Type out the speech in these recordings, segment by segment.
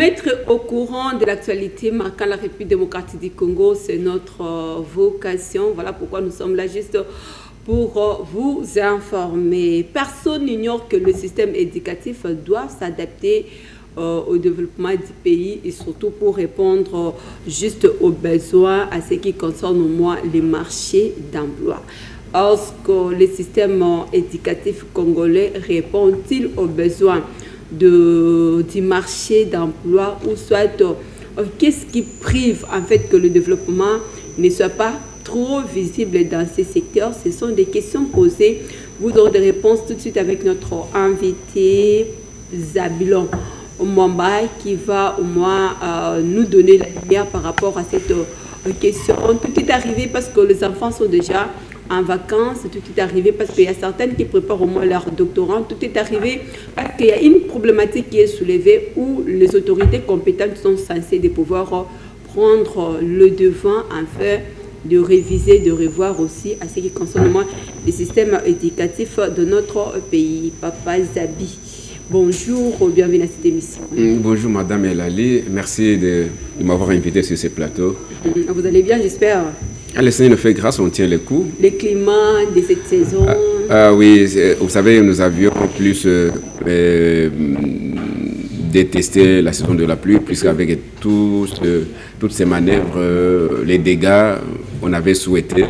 mettre au courant de l'actualité marquant la République démocratique du Congo, c'est notre vocation. Voilà pourquoi nous sommes là juste pour vous informer. Personne n'ignore que le système éducatif doit s'adapter au développement du pays et surtout pour répondre juste aux besoins à ce qui concerne au moins les marchés d'emploi. Est-ce que le système éducatif congolais répond-il aux besoins du marché d'emploi ou soit qu'est-ce qui prive en fait que le développement ne soit pas trop visible dans ces secteurs? Ce sont des questions posées. Vous aurez des réponses tout de suite avec notre invité Zabilon Mwamba qui va au moins nous donner la lumière par rapport à cette question. Tout est arrivé parce que les enfants sont déjà en vacances, tout est arrivé parce qu'il y a certaines qui préparent au moins leur doctorat, tout est arrivé parce qu'il y a une problématique qui est soulevée où les autorités compétentes sont censées de pouvoir prendre le devant afin de réviser, de revoir aussi à ce qui concerne le système éducatif de notre pays. Papa Zabi, bonjour, bienvenue à cette émission. Bonjour Madame Elali, merci de m'avoir invité sur ce plateau. Vous allez bien, j'espère? Le Seigneur nous fait grâce, on tient le coup. Le climat de cette saison. Oui, vous savez, nous avions plus détesté la saison de la pluie, puisqu'avec toutes ces manœuvres, les dégâts, on avait souhaité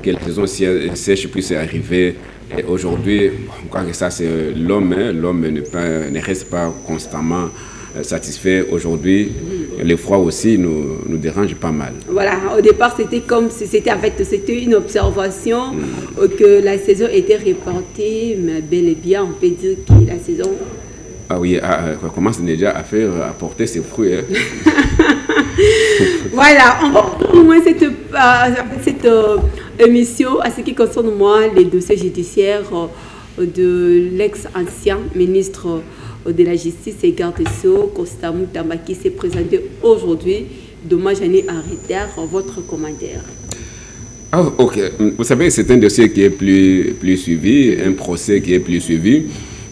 que la saison sèche puisse arriver. Et aujourd'hui, je crois que ça c'est l'homme, l'homme ne reste pas constamment satisfait. Aujourd'hui, le froid aussi nous dérange pas mal. Voilà, au départ c'était comme si c'était une observation que la saison était reportée, mais bel et bien on peut dire que la saison... Ah oui, on commence déjà à porter ses fruits. Hein. Voilà, on va au moins cette émission à ce qui concerne moi les dossiers judiciaires de l'ex-ancien ministre de la Justice et garde des Sceaux, Constant Mutamba, qui s'est présenté aujourd'hui. Dommage à retard, votre commentaire. Ah, ok. Vous savez, c'est un dossier qui est plus suivi, un procès qui est plus suivi.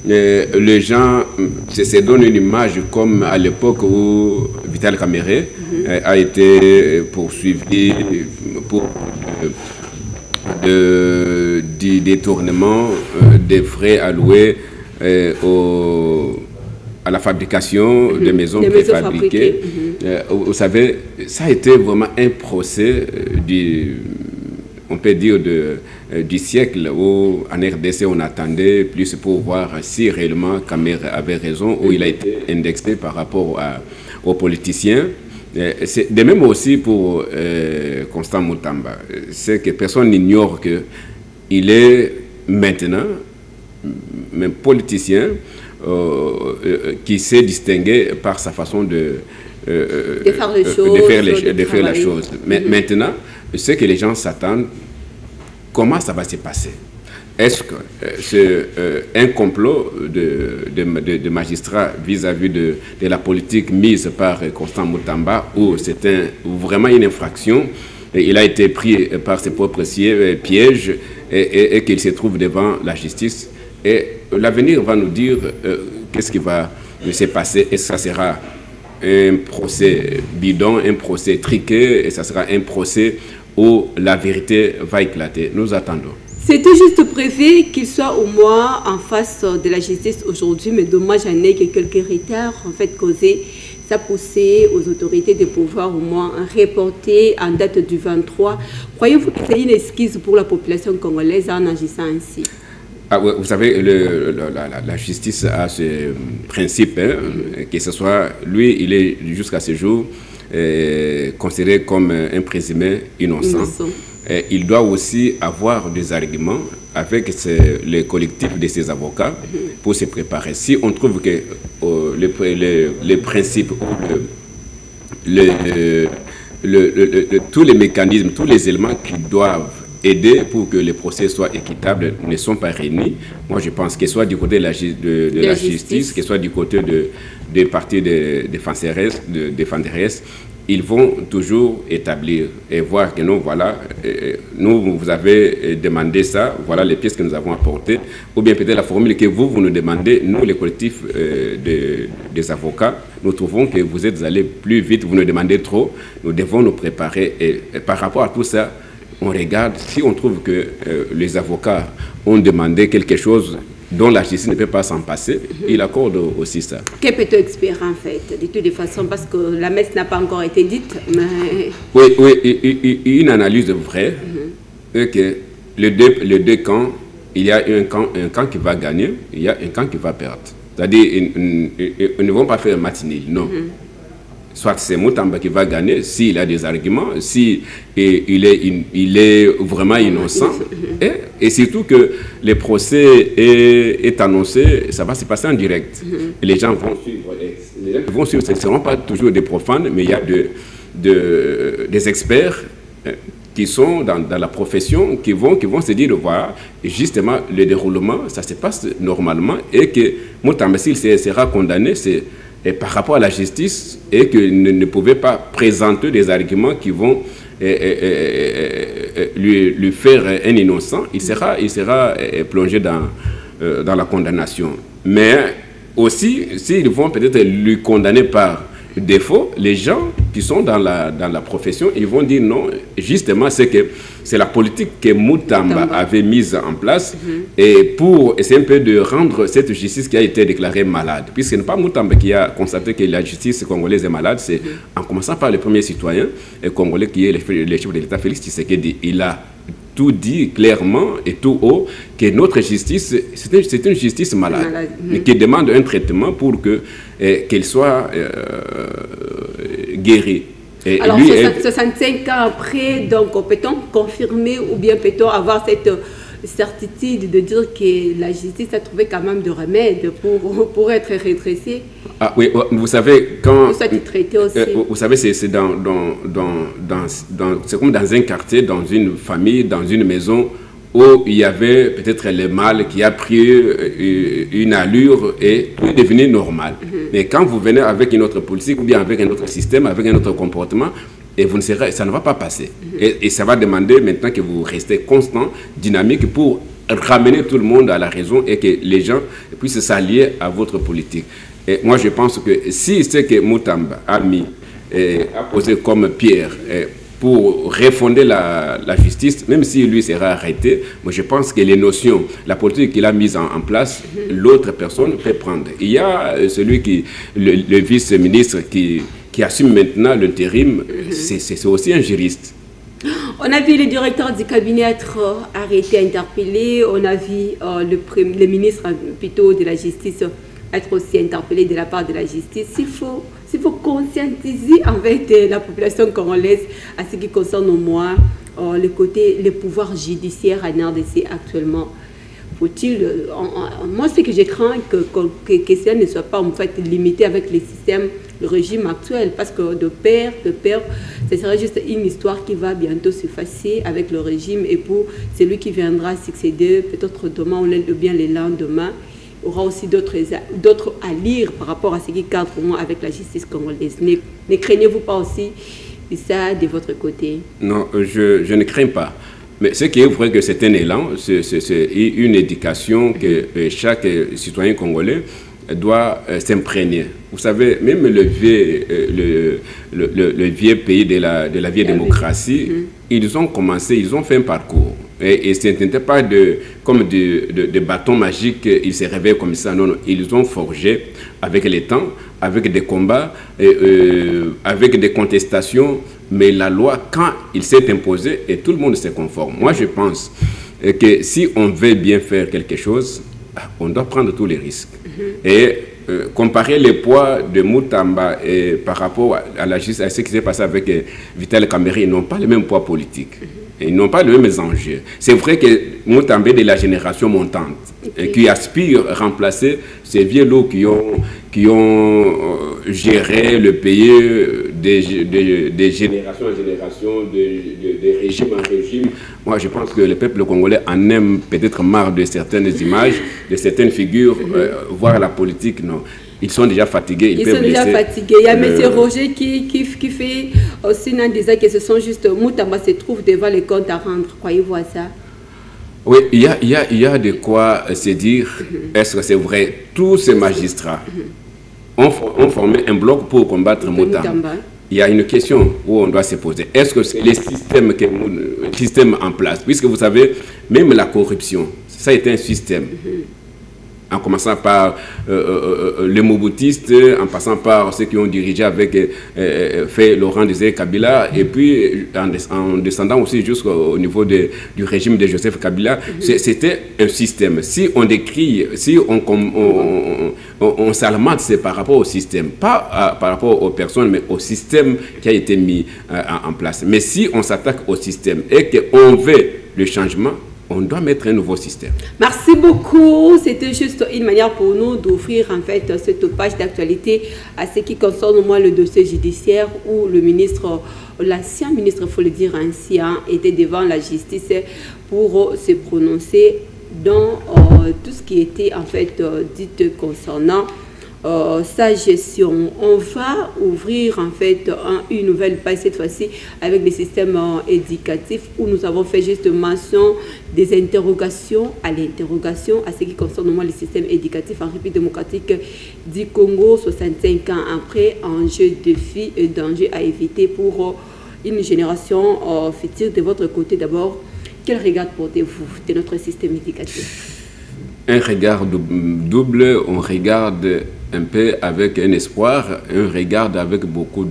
Les gens se donnent une image comme à l'époque où Vital Kamerhe a été poursuivi pour du détournement des frais alloués à la fabrication de maisons préfabriquées. Vous savez, ça a été vraiment un procès on peut dire du siècle où en RDC on attendait plus pour voir si réellement Kamerhe avait raison, où il a été indexé par rapport aux politiciens. C'est de même aussi pour Constant Mutamba. C'est que personne n'ignore qu'il est maintenant un politicien qui s'est distingué par sa façon de faire la chose. Mais maintenant, ce que les gens s'attendent, comment ça va se passer? Est-ce que c'est un complot de magistrats vis-à-vis de la politique mise par Constant Mutamba ou c'est vraiment une infraction? Il a été pris par ses propres pièges et qu'il se trouve devant la justice. Et l'avenir va nous dire qu'est-ce qui va se passer. Est-ce que ça sera un procès bidon, un procès triqué, et ça sera un procès où la vérité va éclater? Nous attendons. C'était juste prévu qu'il soit au moins en face de la justice aujourd'hui, mais dommage en est que quelques retards en fait causés. Ça poussait aux autorités de pouvoir au moins reporter en date du 23. Croyez-vous que c'est une excuse pour la population congolaise en agissant ainsi? Vous savez, la justice a ce principe, que ce soit lui, il est jusqu'à ce jour considéré comme un présumé innocent. Il doit aussi avoir des arguments avec le collectif de ses avocats pour se préparer. Si on trouve que les principes, tous les mécanismes, tous les éléments qui doivent aider pour que le procès soit équitable ne sont pas réunis, moi je pense que soit du côté de la justice, que soit du côté des partis de défenseresses, ils vont toujours établir et voir que non, voilà, nous, vous avez demandé ça, voilà les pièces que nous avons apportées, ou bien peut-être la formule que vous nous demandez, nous, les collectifs des avocats, nous trouvons que vous êtes allés plus vite, vous nous demandez trop, nous devons nous préparer. Et par rapport à tout ça, on regarde, si on trouve que les avocats ont demandé quelque chose dont la justice ne peut pas s'en passer, il accorde aussi ça. Que peut-on espérer en fait, de toutes les façons, parce que la messe n'a pas encore été dite, mais... Oui, une analyse vraie, est que les deux camps, il y a un camp qui va gagner, il y a un camp qui va perdre. C'est-à-dire, ils ne vont pas faire un match nul, non. Soit c'est Moutamba qui va gagner, s'il a des arguments, si il est vraiment innocent. Et surtout que le procès est annoncé, ça va se passer en direct. Et les gens vont suivre. Les gens qui vont suivre, ce ne seront pas toujours des profanes, mais il y a des experts qui sont dans la profession, qui vont se dire, voilà, justement, le déroulement, ça se passe normalement, et que Moutamba, s'il sera condamné, c'est par rapport à la justice, et qu'il ne pouvait pas présenter des arguments qui vont lui faire un innocent, il sera plongé dans la condamnation. Mais aussi, s'ils vont peut-être lui condamner par défaut, les gens qui sont dans la profession, ils vont dire non, justement, c'est la politique que Moutamba avait mise en place et pour essayer un peu de rendre cette justice qui a été déclarée malade. Puisque ce n'est pas Moutamba qui a constaté que la justice congolaise est malade, c'est en commençant par le premier citoyen congolais qui est le chef de l'État, Félix Tshisekedi. Il a tout dit clairement et tout haut que notre justice, c'est une justice malade, qui demande un traitement pour qu'elle soit guérie. Et alors, 65 ans après, donc peut-on confirmer ou bien peut-on avoir cette certitude de dire que la justice a trouvé quand même de remèdes pour être redressée? Ah oui, vous savez, quand... traité aussi. Vous savez, c'est c'est comme dans un quartier, dans une famille, dans une maison où il y avait peut-être le mal qui a pris une allure et tout est devenu normal. Mais quand vous venez avec une autre politique ou bien avec un autre système, avec un autre comportement, et ça ne va pas passer. Et ça va demander maintenant que vous restez constant, dynamique pour ramener tout le monde à la raison et que les gens puissent s'allier à votre politique. Et moi, je pense que si c'est que Moutamba a posé comme pierre pour refonder la justice, même si lui sera arrêté, moi je pense que les notions, la politique qu'il a mise en place, l'autre personne peut prendre. Il y a le vice-ministre qui assume maintenant l'intérim, c'est aussi un juriste. On a vu le directeur du cabinet être arrêté, interpellé. On a vu le ministre plutôt de la Justice être aussi interpellé de la part de la justice. Il faut conscientiser en fait la population congolaise à ce qui concerne au moins les pouvoirs judiciaires en RDC actuellement. Faut-il, moi ce que je crains que cela ne soit pas en fait limité avec les systèmes, le régime actuel, parce que de père, ce serait juste une histoire qui va bientôt s'effacer avec le régime, et pour celui qui viendra succéder, peut-être demain ou bien le lendemain, aura aussi d'autres à lire par rapport à ce qui cadre pour moi avec la justice congolaise. Ne craignez-vous pas aussi ça de votre côté? Non, je ne crains pas. Mais ce qui est vrai que c'est un élan, c'est une éducation que chaque citoyen congolais doit s'imprégner. Vous savez, même le vieux pays de la vieille démocratie, ils ont commencé, ils ont fait un parcours. Et ce n'était pas comme de bâton magique, ils se réveillent comme ça. Non, non, ils ont forgé avec le temps, avec des combats, avec des contestations. Mais la loi, quand il s'est imposé, et tout le monde se conforme. Moi, je pense que si on veut bien faire quelque chose, on doit prendre tous les risques. Et comparer le poids de Moutamba par rapport à la justice, à ce qui s'est passé avec Vital Kamerhe, ils n'ont pas le même poids politique. Ils n'ont pas les mêmes enjeux. C'est vrai que Moutamba est de la génération montante, qui aspire à remplacer ces vieux loups qui ont géré le pays de génération en génération, de régime en régime. Moi, je pense que le peuple congolais en aime peut-être marre de certaines images, de certaines figures, voir la politique, non. Ils sont déjà fatigués. Ils sont déjà fatigués. Il y a M. Roger qui fait aussi un disant que ce sont juste Moutamba se trouve devant les comptes à rendre. Croyez-vous à ça? Oui, il y a de quoi se dire. Est-ce que c'est vrai? Tous ces magistrats ont formé un bloc pour combattre Moutamba. Il y a une question où on doit se poser. Est-ce que c'est le système en place? Puisque vous savez, même la corruption, ça a été un système. En commençant par les Mobutistes, en passant par ceux qui ont dirigé avec fait Laurent Désiré Kabila, et puis en descendant aussi jusqu'au niveau du régime de Joseph Kabila, c'était un système. Si on décrit, si on s'alarme, c'est par rapport au système, pas par rapport aux personnes, mais au système qui a été mis en place. Mais si on s'attaque au système et qu'on veut le changement, on doit mettre un nouveau système. Merci beaucoup. C'était juste une manière pour nous d'offrir en fait cette page d'actualité à ce qui concerne moi le dossier judiciaire où le ministre, l'ancien ministre, il faut le dire ainsi, était devant la justice pour se prononcer dans tout ce qui était en fait dit concernant sa gestion. On va ouvrir en fait une nouvelle page cette fois-ci avec des systèmes éducatifs où nous avons fait juste mention des interrogations à l'interrogation à ce qui concerne moi le système éducatif en République démocratique du Congo 65 ans après, enjeux, défis et dangers à éviter pour une génération future. De votre côté d'abord, quel regard portez-vous de notre système éducatif? Un regard double, on regarde un peu avec un espoir, un regard avec beaucoup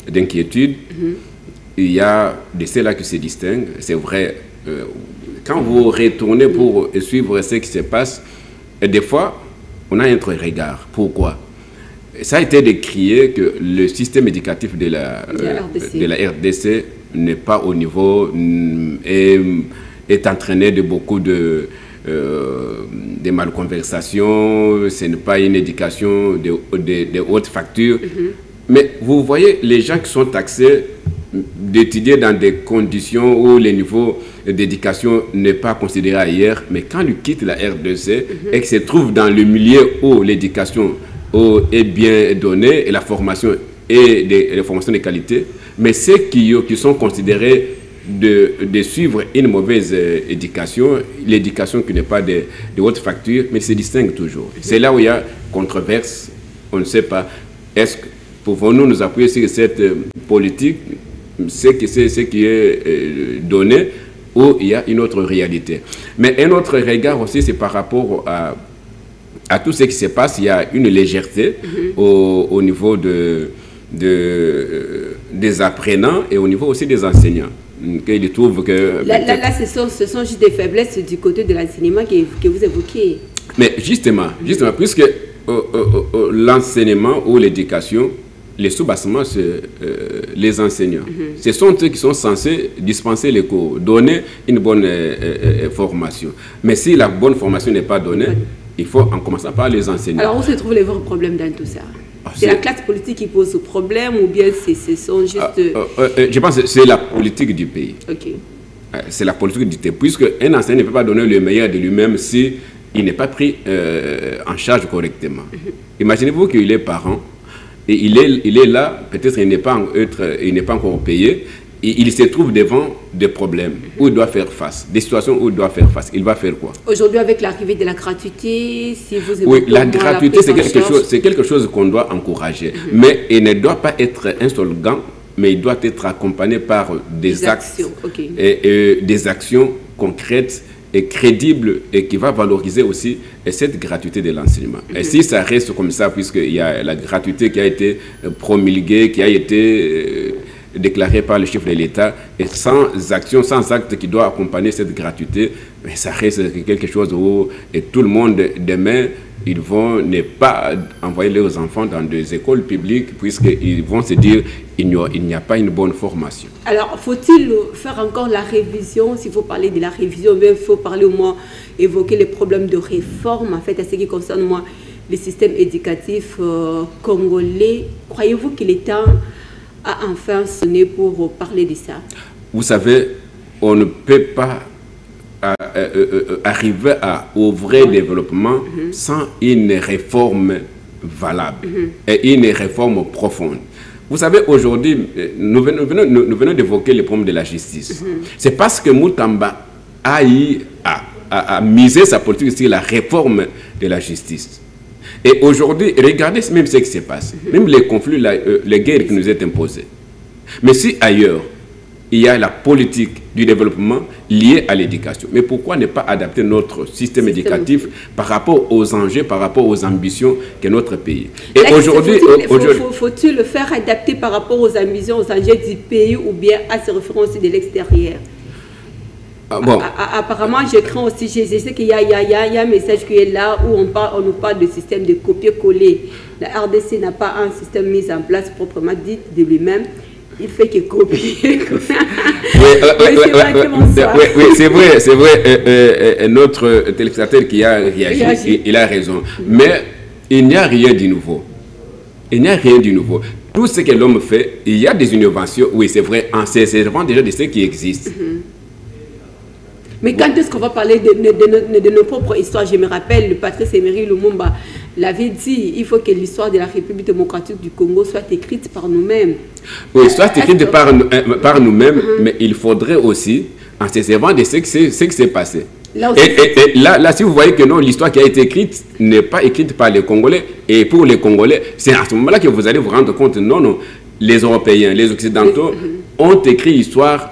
d'inquiétude. Il y a de ceux-là qui se distinguent, c'est vrai. Quand vous retournez pour suivre ce qui se passe, des fois, on a un autre regard. Pourquoi? Ça a été décrié que le système éducatif de la RDC n'est pas au niveau et est entraîné de beaucoup de malconversations, ce n'est pas une éducation de haute facture. Mais vous voyez les gens qui sont taxés d'étudier dans des conditions où le niveau d'éducation n'est pas considéré ailleurs, mais quand ils quittent la RDC et qu'ils se trouvent dans le milieu où l'éducation est bien donnée et la formation est des formations de qualité, mais ceux qui sont considérés de suivre une mauvaise éducation, l'éducation qui n'est pas de haute facture, mais se distingue toujours. C'est là où il y a controverse, on ne sait pas. Est-ce que pouvons-nous nous appuyer sur cette politique, ce qui est donné, ou il y a une autre réalité? Mais un autre regard aussi, c'est par rapport à tout ce qui se passe. Il y a une légèreté au niveau des apprenants et au niveau aussi des enseignants. Qu'ils trouvent que... Là, ce sont juste des faiblesses du côté de l'enseignement que vous évoquez. Mais justement puisque l'enseignement ou l'éducation, les sous-bassements, c'est les enseignants. Ce sont eux qui sont censés dispenser les cours, donner une bonne formation. Mais si la bonne formation n'est pas donnée, il faut en commencer par les enseignants. Alors, où se trouvent les vrais problèmes dans tout ça? C'est la classe politique qui pose ce problème ou bien ce sont juste... je pense que c'est la politique du pays. C'est la politique du pays. Puisque un enseignant ne peut pas donner le meilleur de lui-même si il n'est pas pris en charge correctement. Imaginez-vous qu'il est parent et il est là, peut-être il n'est pas encore payé. Il se trouve devant des problèmes où il doit faire face, des situations où il doit faire face. Il va faire quoi? Aujourd'hui, avec l'arrivée de la gratuité, si vous évoquez... Oui, la gratuité, c'est quelque chose qu'on doit encourager. Mais il ne doit pas être un slogan, mais il doit être accompagné par des actions, et des actions concrètes et crédibles et qui va valoriser aussi cette gratuité de l'enseignement. Et si ça reste comme ça, puisqu'il y a la gratuité qui a été promulguée, qui a été... déclaré par le chef de l'État, et sans action, sans acte qui doit accompagner cette gratuité, mais ça reste quelque chose où et tout le monde, demain, ils vont ne pas envoyer leurs enfants dans des écoles publiques, puisqu'ils vont se dire qu'il n'y a pas une bonne formation. Alors, faut-il faire encore la révision? S'il faut parler de la révision, il faut parler au moins, évoquer les problèmes de réforme, en fait, à ce qui concerne, moi, le système éducatif congolais. Croyez-vous qu'il est temps a enfin sonné pour parler de ça? Vous savez, on ne peut pas arriver au vrai développement sans une réforme valable et une réforme profonde. Vous savez, aujourd'hui, nous venons d'évoquer le problème de la justice. C'est parce que Moutamba a misé sa politique sur la réforme de la justice. Et aujourd'hui, regardez même ce qui se passe. Même les conflits, les guerres qui nous sont imposées. Mais si ailleurs, il y a la politique du développement liée à l'éducation. Mais pourquoi ne pas adapter notre système éducatif par rapport aux enjeux, par rapport aux ambitions que notre pays? Et aujourd'hui, faut-il le faire adapter par rapport aux ambitions, aux enjeux du pays ou bien à se référer aussi de l'extérieur? Bon. Apparemment, je crains aussi, je sais qu'il y a un message qui est là où on nous parle de système de copier-coller. La RDC n'a pas un système mis en place proprement dit de lui-même. Il fait que copier. Oui, c'est vrai. Notre téléspectateur qui a réagi, il a raison. Mais il n'y a rien de nouveau. Il n'y a rien de nouveau. Tout ce que l'homme fait, il y a des innovations, oui, c'est vrai, en s'inspirant déjà de ce qui existe. Mais quand est-ce qu'on va parler de nos propres histoires? Je me rappelle, le Patrice Emery Lumumba l'avait dit, il faut que l'histoire de la République démocratique du Congo soit écrite par nous-mêmes. Oui, soit écrite par nous-mêmes, mais il faudrait aussi, en se servant de ce qui s'est passé. Là, si vous voyez que non, l'histoire qui a été écrite n'est pas écrite par les Congolais, et pour les Congolais, c'est à ce moment-là que vous allez vous rendre compte, non, les Européens, les Occidentaux ont écrit l'histoire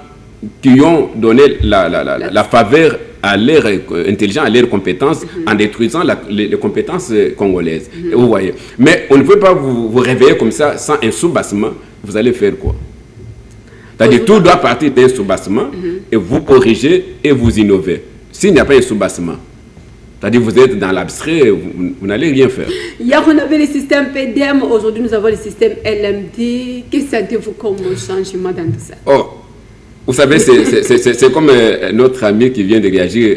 qui ont donné la faveur à leur intelligence, à leurs compétences, en détruisant les compétences congolaises. Vous voyez. Mais on ne peut pas vous réveiller comme ça sans un sous-bassement. Vous allez faire quoi? C'est-à-dire tout doit partir d'un sous-bassement et vous corrigez et vous innovez. S'il n'y a pas un sous-bassement, c'est-à-dire vous êtes dans l'abstrait, vous n'allez rien faire. Hier, on avait le système PDM, aujourd'hui nous avons le système LMD. Que sentez-vous comme changement dans tout ça? Vous savez, c'est comme notre ami qui vient de réagir,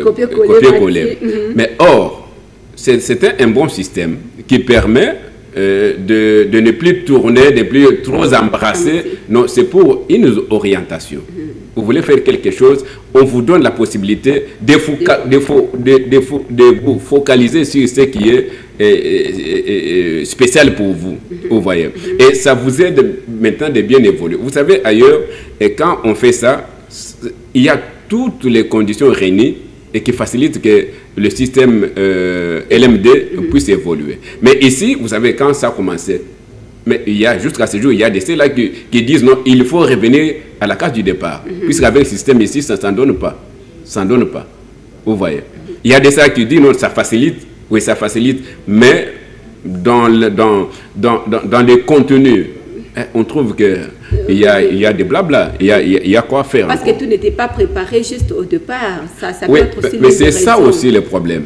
copier-coller. Mais c'était un bon système qui permet de ne plus tourner, de ne plus trop embrasser. Non, c'est pour une orientation. Vous voulez faire quelque chose, on vous donne la possibilité de vous focaliser sur ce qui est spécial pour vous. Vous voyez. Et ça vous aide maintenant de bien évoluer. Vous savez, ailleurs, et quand on fait ça, il y a toutes les conditions réunies et qui facilitent que le système LMD puisse évoluer. Mais ici, vous savez, quand ça a commencé, mais il y a, jusqu'à ce jour, il y a des ceux-là qui disent non, il faut revenir à la case du départ. Puisqu'avec le système ici, ça ne s'en donne pas. Ça ne donne pas. Vous voyez. Il y a des ceux qui disent non, ça facilite. Oui, ça facilite. Mais dans les contenus, on trouve qu'il y a des blabla. Il y a quoi faire. Parce que tout n'était pas préparé juste au départ. Ça oui, mais c'est ça aussi le problème.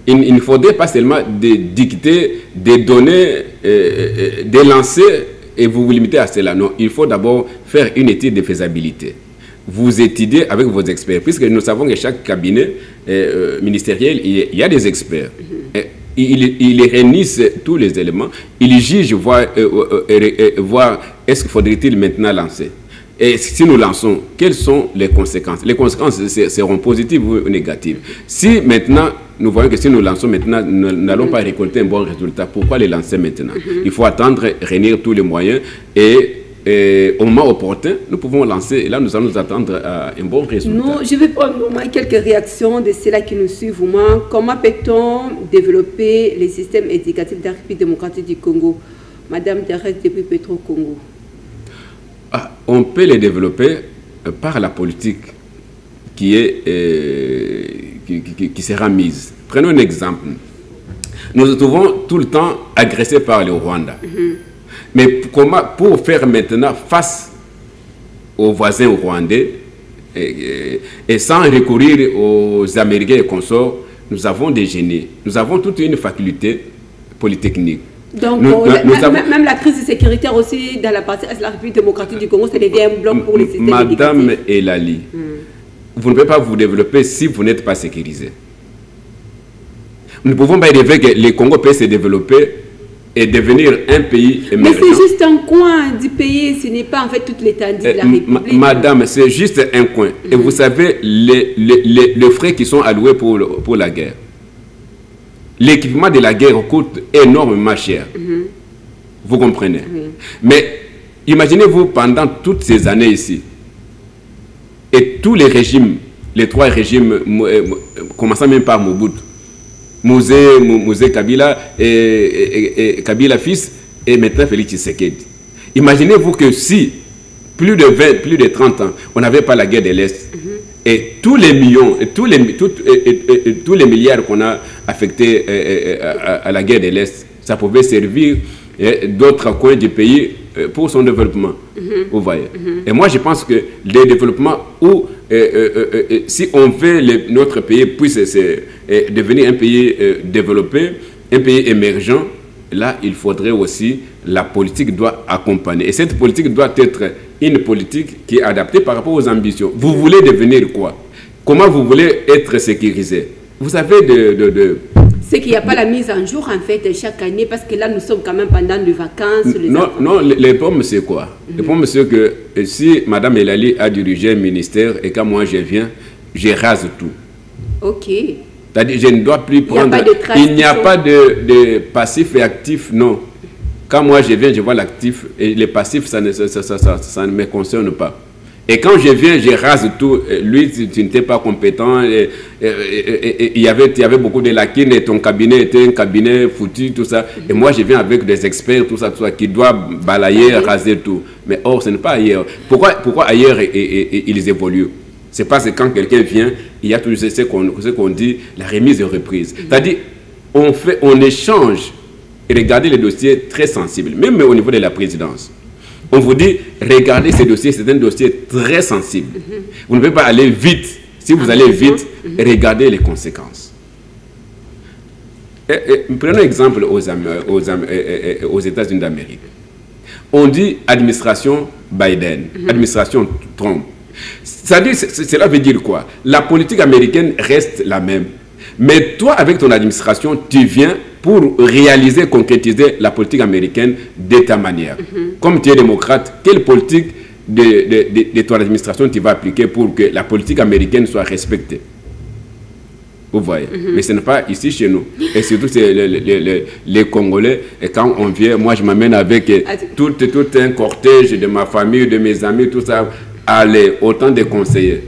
Il ne faudrait pas seulement dicter, des données, des lancers et vous vous limitez à cela. Non, il faut d'abord faire une étude de faisabilité. Vous étudiez avec vos experts, puisque nous savons que chaque cabinet ministériel, il y a des experts. Ils réunissent tous les éléments, ils jugent, voir est-ce qu'il faudrait-il maintenant lancer. Et si nous lançons, quelles sont les conséquences? Les conséquences seront positives ou négatives. Si maintenant, nous voyons que si nous lançons maintenant, nous n'allons pas récolter un bon résultat, pourquoi les lancer maintenant? Il faut attendre, réunir tous les moyens et au moment opportun, nous pouvons lancer. Et là, nous allons nous attendre à un bon résultat. Je vais prendre au moins quelques réactions de ceux-là qui nous suivent. Comment peut-on développer les systèmes éducatifs de la République démocratique du Congo? Madame Thérèse depuis Petro Congo. On peut les développer par la politique qui sera mise. Prenons un exemple. Nous nous trouvons tout le temps agressés par le Rwanda. Mais comment, pour faire maintenant face aux voisins rwandais et sans recourir aux Américains et consorts, nous avons des génies. Nous avons toute une faculté polytechnique. Donc, même la crise sécuritaire aussi dans la partie de la République démocratique du Congo, ça devient un bloc pour les systèmes éducatifs. Madame Elali, vous ne pouvez pas vous développer si vous n'êtes pas sécurisé. Nous ne pouvons pas rêver que le Congo peut se développer et devenir un pays émergent. Mais c'est juste un coin du pays, ce n'est pas en fait toute l'étendue de la République. Madame, c'est juste un coin. Et vous savez, les frais qui sont alloués pour la guerre, l'équipement de la guerre coûte énormément cher. Vous comprenez? Mais imaginez-vous pendant toutes ces années ici, et tous les régimes, les trois régimes, commençant même par Mobutu, Mouzé Kabila et Kabila fils et maintenant Félix Tshisekedi. Imaginez-vous que si, plus de 30 ans, on n'avait pas la guerre de l'Est, et tous les millions, et tous les milliards qu'on a affectés à la guerre de l'Est, ça pouvait servir d'autres coins du pays pour son développement. Vous voyez. Et moi, je pense que le développement où, si on veut notre pays puisse devenir un pays développé, un pays émergent, là, il faudrait aussi, la politique doit accompagner. Et cette politique doit être une politique qui est adaptée par rapport aux ambitions. Vous voulez devenir quoi? Comment vous voulez être sécurisé? Vous avez c'est qu'il n'y a pas la mise en jour, en fait, chaque année, parce que là, nous sommes quand même pendant les vacances. Non, les problèmes, c'est quoi? Le problème, c'est que si Mme Elali a dirigé un ministère et quand moi je viens, je rase tout. Ok. C'est-à-dire, je ne dois plus prendre... Il n'y a pas de passif et actif, non. Quand moi je viens, je vois l'actif et les passifs, ça ne me concerne pas. Et quand je viens, je rase tout. Lui, tu n'étais pas compétent. Il y avait beaucoup de lacunes et ton cabinet était un cabinet foutu, tout ça. Et moi, je viens avec des experts, tout ça, qui doivent balayer, raser tout. Mais or, ce n'est pas ailleurs. Pourquoi ailleurs ils évoluent? C'est parce que quand quelqu'un vient, il y a toujours ce qu'on dit, la remise et reprise. C'est-à-dire, on échange et regardez les dossiers très sensibles, même au niveau de la présidence. On vous dit, regardez ces dossiers, c'est un dossier très sensible. Vous ne pouvez pas aller vite. Si vous allez vite, regardez les conséquences. Prenons exemple aux États-Unis d'Amérique. On dit administration Biden, administration Trump. Cela veut dire quoi? La politique américaine reste la même. Mais toi, avec ton administration, tu viens pour réaliser, concrétiser la politique américaine de ta manière. Comme tu es démocrate, quelle politique de ton administration tu vas appliquer pour que la politique américaine soit respectée? Vous voyez. Mais ce n'est pas ici chez nous. Et surtout, c'est les Congolais. Et quand on vient, moi, je m'amène avec tout un cortège de ma famille, de mes amis, tout ça. Allez, autant de conseillers.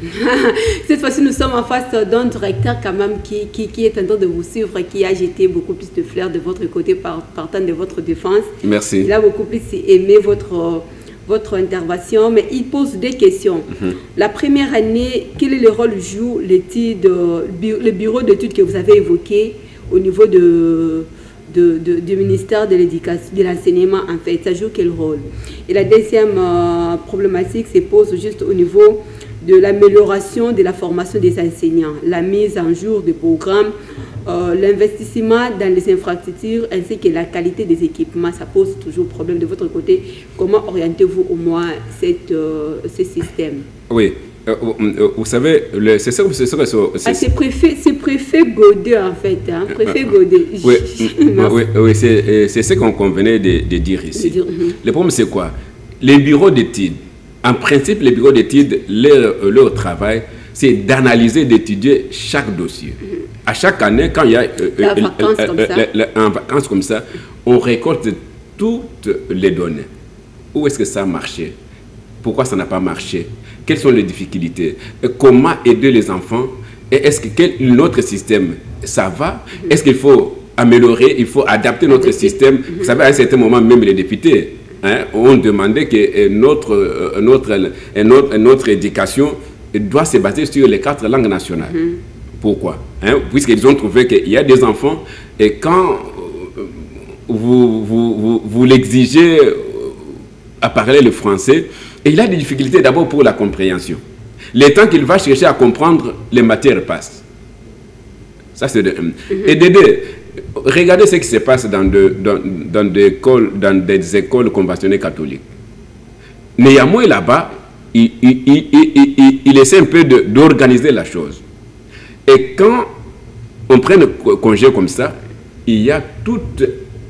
Cette fois-ci, nous sommes en face d'un directeur quand même qui est en train de vous suivre, qui a jeté beaucoup plus de fleurs de votre côté partant de votre défense. Merci. Il a beaucoup plus aimé votre intervention, mais il pose des questions. La première année, quel est le rôle joue le bureau d'études que vous avez évoqué au niveau du ministère de l'éducation, de l'enseignement, en fait, ça joue quel rôle? Et la deuxième problématique se pose juste au niveau de l'amélioration de la formation des enseignants, la mise en jour des programmes, l'investissement dans les infrastructures ainsi que la qualité des équipements. Ça pose toujours problème de votre côté. Comment orientez-vous au moins ce système? Oui. Vous savez, c'est préfet Godet, en fait. Hein? Préfet Godet. Oui, c'est ce qu'on convenait de dire ici. Le problème, c'est quoi? Les bureaux d'études, en principe, les bureaux d'études, leur travail, c'est d'analyser, d'étudier chaque dossier. À chaque année, quand il y a en vacances comme ça, on récolte toutes les données. Où est-ce que ça a marché? Pourquoi ça n'a pas marché? Quelles sont les difficultés? Comment aider les enfants? Et est-ce que notre système, ça va? Est-ce qu'il faut améliorer? Il faut adapter notre système? Vous savez, à un certain moment, même les députés ont demandé que notre éducation doit se baser sur les 4 langues nationales. Pourquoi? Puisqu'ils ont trouvé qu'il y a des enfants, et quand vous l'exigez à parler le français, et il a des difficultés d'abord pour la compréhension. Le temps qu'il va chercher à comprendre, les matières passent. Ça, c'est de 1. Et de 2, regardez ce qui se passe dans des écoles conventionnelles catholiques. Néanmoins, là-bas, il essaie un peu d'organiser la chose. Et quand on prend un congé comme ça, il y a tout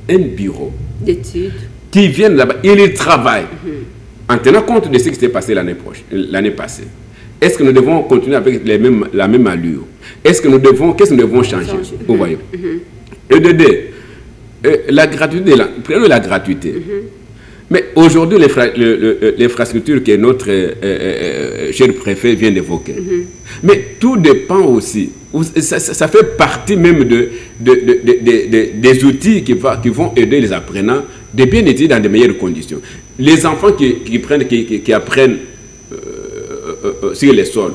un bureau d'études, qui viennent là-bas, ils travaillent, en tenant compte de ce qui s'est passé l'année passée. Est-ce que nous devons continuer avec la même allure? Qu'est-ce que nous devons changer? Vous voyez. Et de deux, la gratuité, prenons la gratuité. Mais aujourd'hui, l'infrastructure que notre cher préfet vient d'évoquer. Mais tout dépend aussi. Ça fait partie même des outils qui vont aider les apprenants de bien étudier dans de meilleures conditions. Les enfants qui apprennent sur les sols,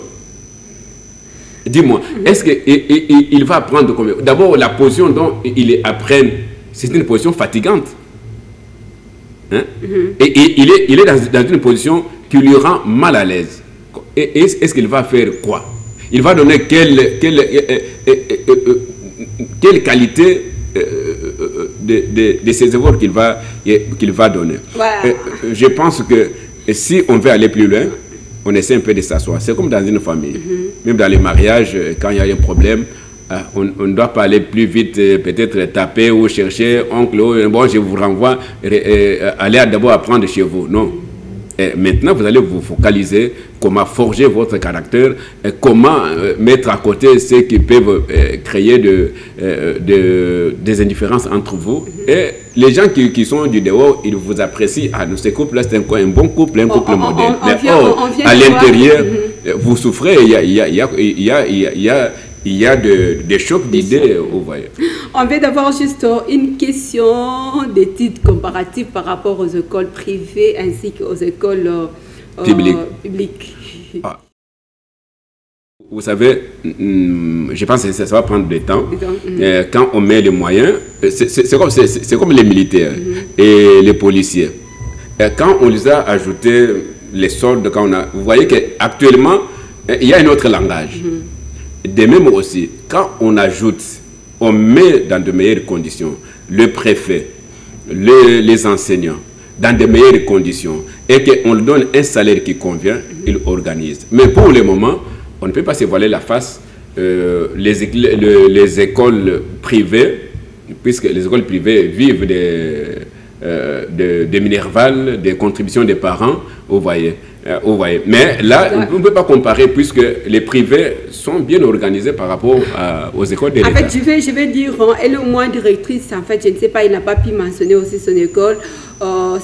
dis-moi, est-ce qu'il va apprendre combien? D'abord, la position dont ils apprennent, c'est une position fatigante. Hein? Et il est dans une position qui lui rend mal à l'aise. Et est-ce qu'il va faire quoi? Il va donner quelle qualité de ces efforts qu'il va donner. Voilà. Je pense que si on veut aller plus loin, on essaie un peu de s'asseoir. C'est comme dans une famille. Même dans les mariages, quand il y a un problème, on ne doit pas aller plus vite, peut-être taper ou chercher, oncle, bon, je vous renvoie, allez d'abord apprendre chez vous. Non. Et maintenant, vous allez vous focaliser comment forger votre caractère, comment mettre à côté ceux qui peuvent créer des indifférences entre vous. Et les gens qui sont du dehors, ils vous apprécient. Ah, ce couple-là, c'est un bon couple, un couple modèle. Mais à l'intérieur, vous souffrez, il y a des chocs d'idées, vous voyez. On vient d'avoir juste une question d'études comparatives par rapport aux écoles privées ainsi qu'aux écoles publiques. Ah. Vous savez, je pense que ça va prendre du temps. Quand on met les moyens, c'est comme les militaires et les policiers. Quand on les a ajoutés, les soldes, vous voyez qu'actuellement, il y a un autre langage. De même aussi, quand on ajoute, on met dans de meilleures conditions le préfet, les enseignants, dans de meilleures conditions, et qu'on lui donne un salaire qui convient, il organise. Mais pour le moment, on ne peut pas se voiler la face. Les écoles privées, puisque les écoles privées vivent des minervales, des contributions des parents, vous voyez. Mais là, on ne peut pas comparer puisque les privés sont bien organisés par rapport aux écoles de l'État. En fait, je vais dire, elle est au moins directrice, en fait, je ne sais pas, il n'a pas pu mentionner aussi son école.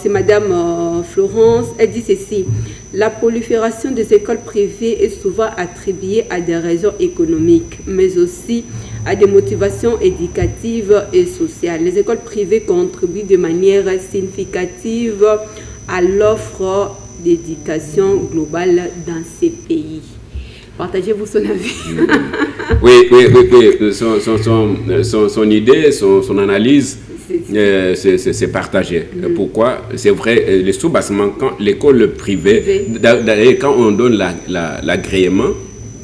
C'est Madame Florence, elle dit ceci: la prolifération des écoles privées est souvent attribuée à des raisons économiques, mais aussi à des motivations éducatives et sociales. Les écoles privées contribuent de manière significative à l'offre d'éducation globale dans ces pays. Partagez-vous son avis. Oui. Son idée, son analyse, c'est partagé. Pourquoi? C'est vrai, le sous-bassement, quand l'école privée, quand on donne l'agrément,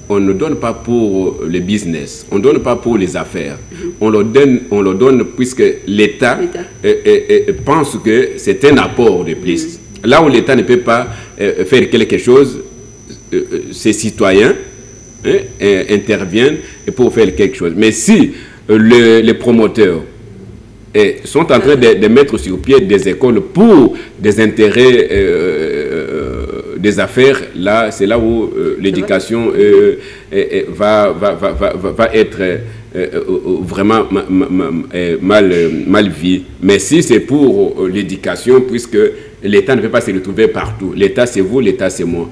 on ne donne pas pour le business, on ne donne pas pour les affaires. On le donne puisque l'État pense que c'est un apport de plus. Là où l'État ne peut pas faire quelque chose, ses citoyens interviennent pour faire quelque chose. Mais si les promoteurs sont en train de mettre sur pied des écoles pour des intérêts des affaires, là, c'est là où l'éducation va être vraiment mal vue. Mais si c'est pour l'éducation, puisque l'État ne peut pas se retrouver partout. L'État, c'est vous, l'État, c'est moi.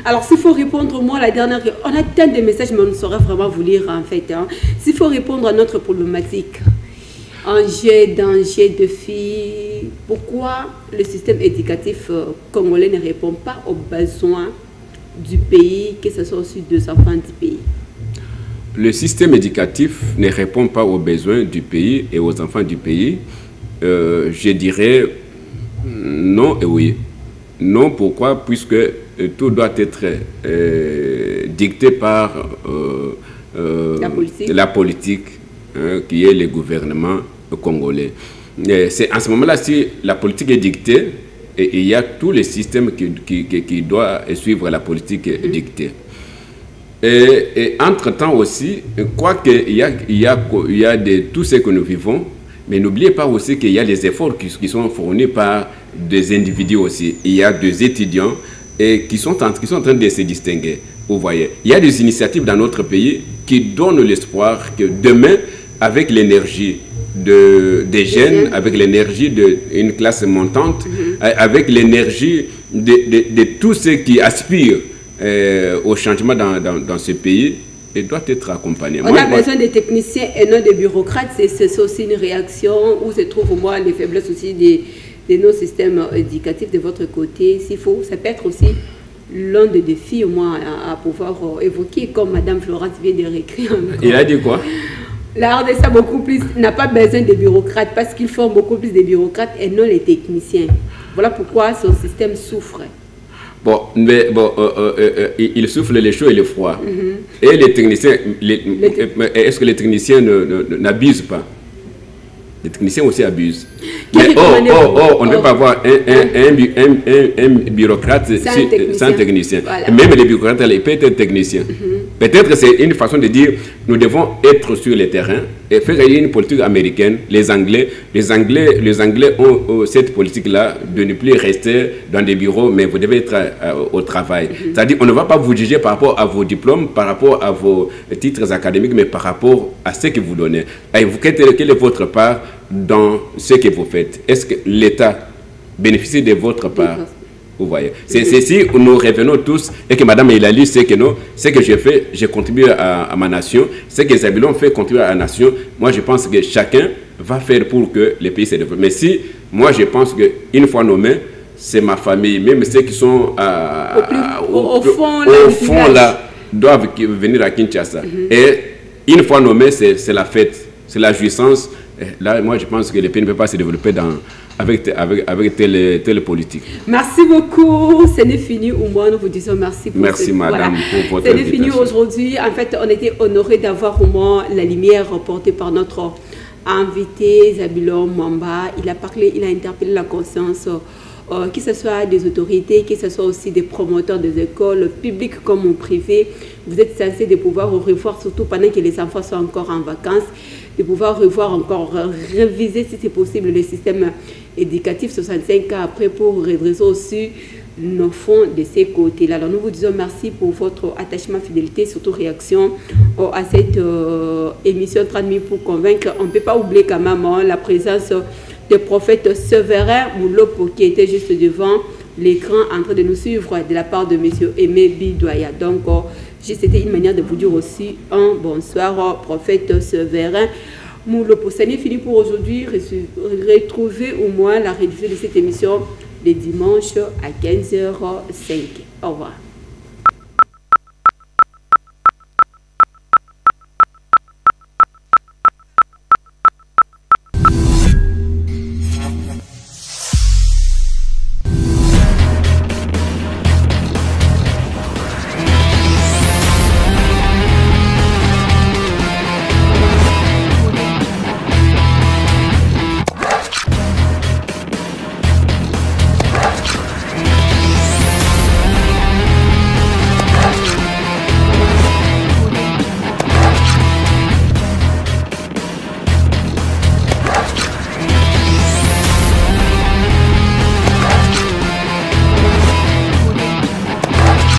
Alors, s'il faut répondre, moi, la dernière... On a tant de messages, mais on ne saurait vraiment vous lire, en fait. S'il faut répondre à notre problématique, danger de filles, pourquoi le système éducatif congolais ne répond pas aux besoins du pays, que ce soit aussi des enfants du pays? Le système éducatif ne répond pas aux besoins du pays et aux enfants du pays. Je dirais non et oui. Non, pourquoi? Puisque tout doit être dicté par la politique qui est le gouvernement congolais. C'est en ce moment-là, si la politique est dictée, et il y a tous les systèmes qui doivent suivre la politique dictée. Et entre-temps aussi, quoi qu'il y a de tout ce que nous vivons, Mais n'oubliez pas aussi qu'il y a des efforts qui sont fournis par des individus aussi. Il y a des étudiants qui sont en train de se distinguer. Vous voyez, il y a des initiatives dans notre pays qui donnent l'espoir que demain, avec l'énergie des jeunes, avec l'énergie d'une classe montante, avec l'énergie de tous ceux qui aspirent au changement dans ce pays, il doit être accompagné. On a besoin de techniciens et non de bureaucrates. C'est aussi une réaction où se trouvent au moins les faiblesses aussi de nos systèmes éducatifs de votre côté. S'il faut, ça peut être aussi l'un des défis au moins à pouvoir évoquer, comme Mme Florence vient de réécrire. Il a dit quoi? La RDC beaucoup plus n'a pas besoin de bureaucrates parce qu'ils font beaucoup plus de bureaucrates et non les techniciens. Voilà pourquoi son système souffre. Bon, mais bon, il souffle les chauds et les froids. Et les techniciens, est-ce que les techniciens n'abusent pas? Les techniciens aussi abusent. Mais on ne peut pas avoir un bureaucrate sans technicien. Voilà. Même les bureaucrates, ils peuvent être techniciens. Peut-être que c'est une façon de dire nous devons être sur le terrain et faire une politique américaine. Les Anglais ont cette politique-là de ne plus rester dans des bureaux, mais vous devez être au travail. C'est-à-dire on ne va pas vous juger par rapport à vos diplômes, par rapport à vos titres académiques, mais par rapport à ce que vous donnez. Et vous, quelle est votre part dans ce que vous faites? Est-ce que l'État bénéficie de votre part? Vous voyez. C'est si nous revenons tous et que Mme Eulalie sait que non, ce que j'ai fait, j'ai contribué à ma nation, ce que Zabulon fait contribuer à la nation, moi je pense que chacun va faire pour que le pays se développe. Mais si, moi je pense qu'une fois nommé, c'est ma famille, même ceux qui sont au fond là, doivent venir à Kinshasa. Et une fois nommé, c'est la fête, c'est la jouissance. Là, moi je pense que le pays ne peut pas se développer avec telle politique. Merci beaucoup. Ce n'est fini. Au moins, nous vous disons merci pour merci, madame, pour votre invitation. Ce n'est fini aujourd'hui. En fait, on était honorés d'avoir au moins la lumière portée par notre invité, Zabulon Mwamba. Il a parlé, il a interpellé la conscience, que ce soit des autorités, que ce soit aussi des promoteurs des écoles, publiques comme privées. Vous êtes censés de pouvoir revoir, surtout pendant que les enfants sont encore en vacances, de pouvoir revoir encore, réviser si c'est possible le système éducatif 65 ans après pour redresser aussi nos fonds de ces côtés-là. Alors nous vous disons merci pour votre attachement, fidélité, surtout réaction à cette émission 30 minutes pour convaincre. On ne peut pas oublier quand même la présence du prophète Séverin Moulopo qui était juste devant l'écran en train de nous suivre de la part de M. Aimé Bidoya. Donc, c'était une manière de vous dire aussi un bonsoir, prophète Séverin Moulopo. Ça n'est fini pour aujourd'hui. Retrouvez au moins la rédition de cette émission les dimanches à 15h05. Au revoir.